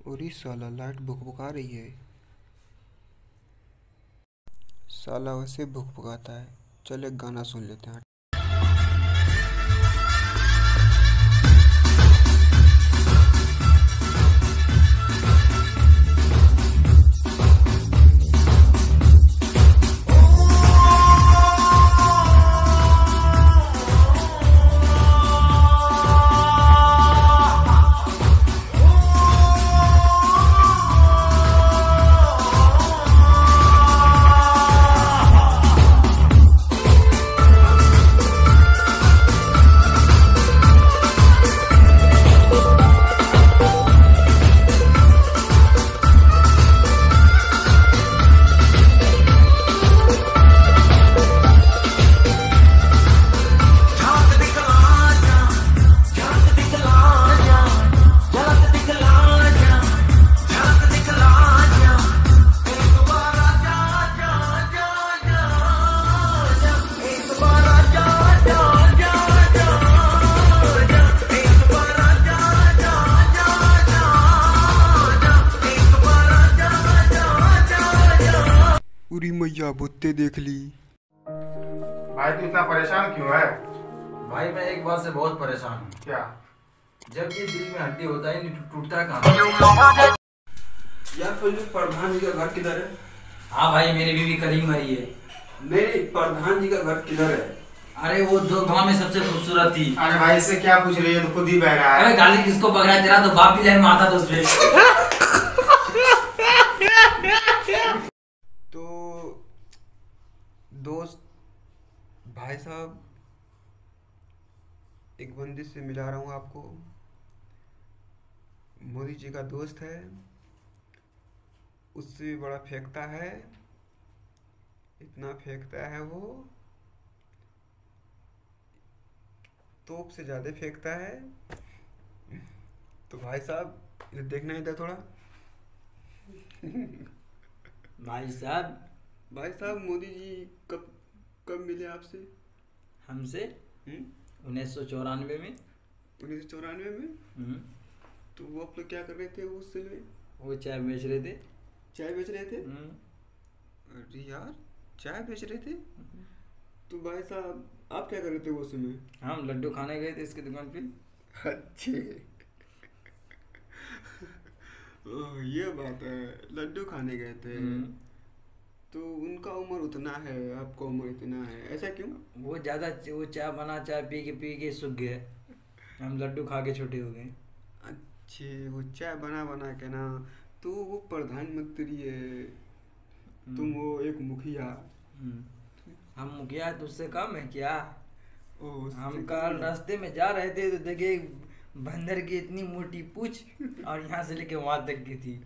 और साला लाइट भुकभुका रही है। साला वैसे भुकभुकाता है। चल एक गाना सुन लेते हैं। उरी मैया बुत्ते देख ली। भाई तू इतना परेशान क्यों है? भाई मैं एक बात से बहुत परेशान हूँ। क्या? जब ये दिल में हड्डी होता है नहीं टूटता कहाँ? यार प्रधान जी का घर किधर है? हाँ भाई मेरी बीवी कल ही मरी है। नहीं, प्रधान जी का घर किधर है? अरे वो दो गाँव में सबसे खूबसूरत थी। अरे भाई इससे क्या पूछ रही है? तो खुद ही बह रहा है। अरे गाली किसको पक रहा है? तेरा तो बाप की लाइन मारता था उसपे। तो दोस्त भाई साहब, एक बंदी से मिला रहा हूँ आपको। मोदी जी का दोस्त है, उससे भी बड़ा फेंकता है। इतना फेंकता है वो, तोप से ज़्यादा फेंकता है। तो भाई साहब इधर देखना ही था थोड़ा। भाई साहब मोदी जी कब कब मिले आपसे? हमसे 1994 में। 1994 में? तो वो आप लोग क्या कर रहे थे उस समय? वो चाय बेच रहे थे। चाय बेच रहे थे? अरे यार, चाय बेच रहे थे? तो भाई साहब आप क्या कर रहे थे वो समय? हम लड्डू खाने गए थे इसकी दुकान पे। अच्छे। ओह ये बात है, लड्डू खाने गए थे। तो उनका उम्र उतना है, आपका उम्र इतना है, ऐसा क्यों? वो ज्यादा वो चाय पी के सूख गए। हम लड्डू खा के छोटे हो गए। अच्छे, वो चाय बना के ना। तो वो प्रधानमंत्री है, तुम वो एक मुखिया। हम मुखिया तुझसे कम है क्या? हम कल कल रास्ते में जा रहे थे तो देखे बंदर की इतनी मोटी पूंछ और यहाँ से लेके वहां तक की थी।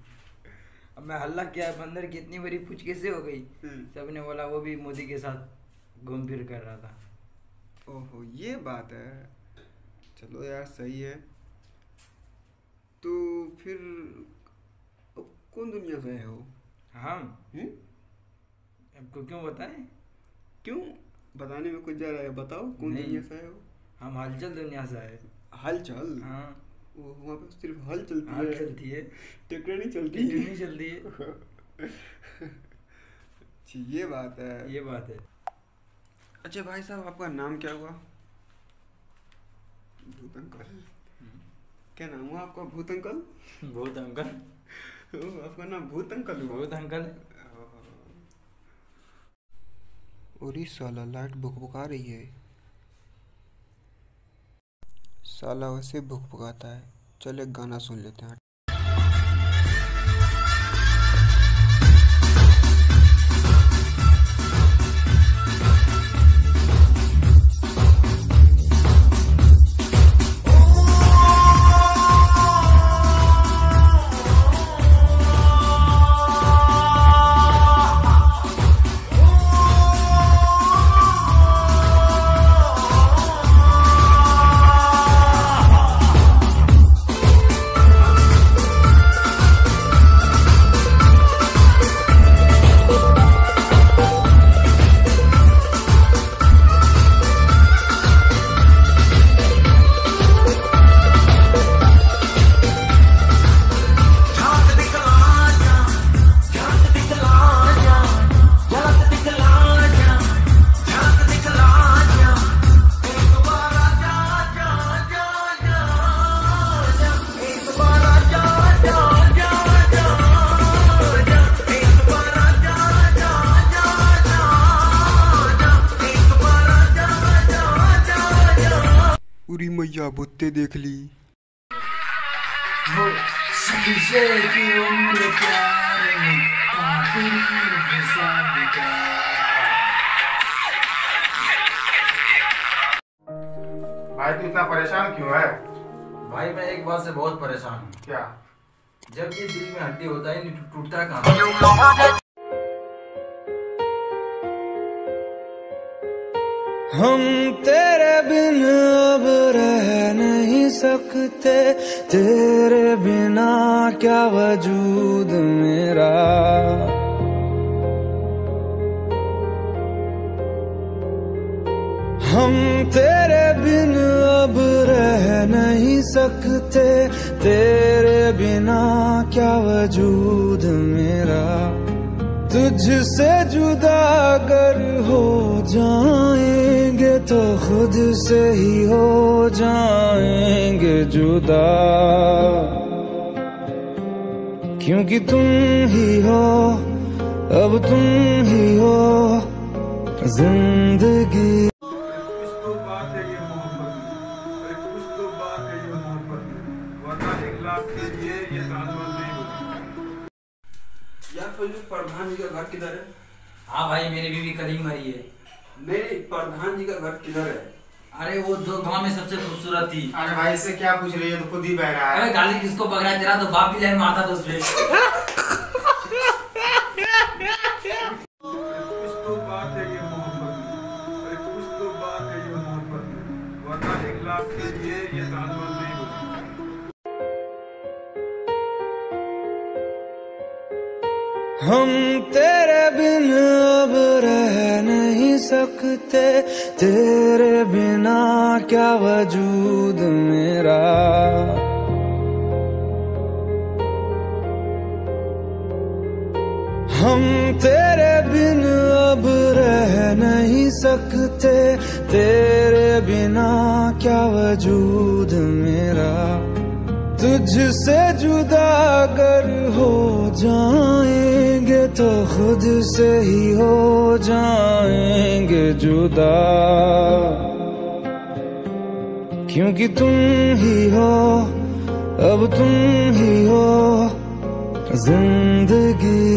अब मैं हल्ला किया, बंदर की इतनी बड़ी पूंछ कैसे हो गई? सबने बोला वो भी मोदी के साथ घूम फिर कर रहा था। ओहो ये बात है। चलो यार सही है। तो फिर अब कौन दुनिया से आए हो? हम आपको क्यों बताएं? क्यों बताने में कुछ जा रहा है? बताओ कौन नहीं। दुनिया से आए हो? हम हलचल दुनिया से आए। हलचल? हाँ वो वहाँ पे सिर्फ हल चलती हल है, चलती है, ट्रैक्टर नहीं चलती। ट्रेन नहीं चलती है। अच्छी ये बात है। ये बात है। अच्छा भाई साहब आपका नाम क्या हुआ? भूत अंकल। क्या नाम हुआ आपका? भूत अंकल? भूत अंकल। ओह, आपका नाम भूत अंकल हुआ? भूत अंकल। और साला लाइट भुकभुका रही है। साला वैसे भुकभुकाता है। चल एक गाना सुन लेते हैं। बबूते देख ली। वो शीशे की उम्र प्यार में कातिल फंसा गया। भाई तू इतना परेशान क्यों है? भाई मैं एक बात से बहुत परेशान हूँ। क्या? जब ये दिल में हड्डी होता है नहीं टूटता कहाँ? हम तेरे बिन अब रह नहीं सकते, तेरे बिना क्या वजूद मेरा। हम तेरे बिन अब रह नहीं सकते, तेरे बिना क्या वजूद मेरा। तुझसे जुदा अगर हो जाएंगे तो खुद से ही हो जाएंगे जुदा, क्योंकि तुम ही हो, अब तुम ही हो जिंदगी। कुछ तो बात है ये मोहब्बत में, अरे कुछ तो बात है ये मोहब्बत में, वरना एक लाख के लिए ये ताजमहल नहीं होती। यार प्रधान जी का घर किधर है? हाँ भाई मेरी बीवी कल ही मरी है। नहीं, प्रधान जी का घर किधर है? अरे वो दो गांव में सबसे खूबसूरत थी। अरे भाई इससे क्या पूछ रही है, तो खुद ही बह रहा है। अरे गाली किसको पकड़ा है तेरा, तो बाप भी लाइन मारता था उसपे। कुछ तो बात है ये मोहब्बत में, अरे कुछ तो बात है ये मोहब्बत में, वरना एक लाख के लिए ये ताजमहल नहीं होती। हम तेरे बिन अब रह नहीं सकते, तेरे बिना क्या वजूद मेरा। हम तेरे बिन अब रह नहीं सकते, तेरे बिना क्या वजूद मेरा। तुझसे जुदा अगर हो जाएंगे तो खुद से ही हो जाएंगे जुदा, क्योंकि तुम ही हो, अब तुम ही हो जिंदगी।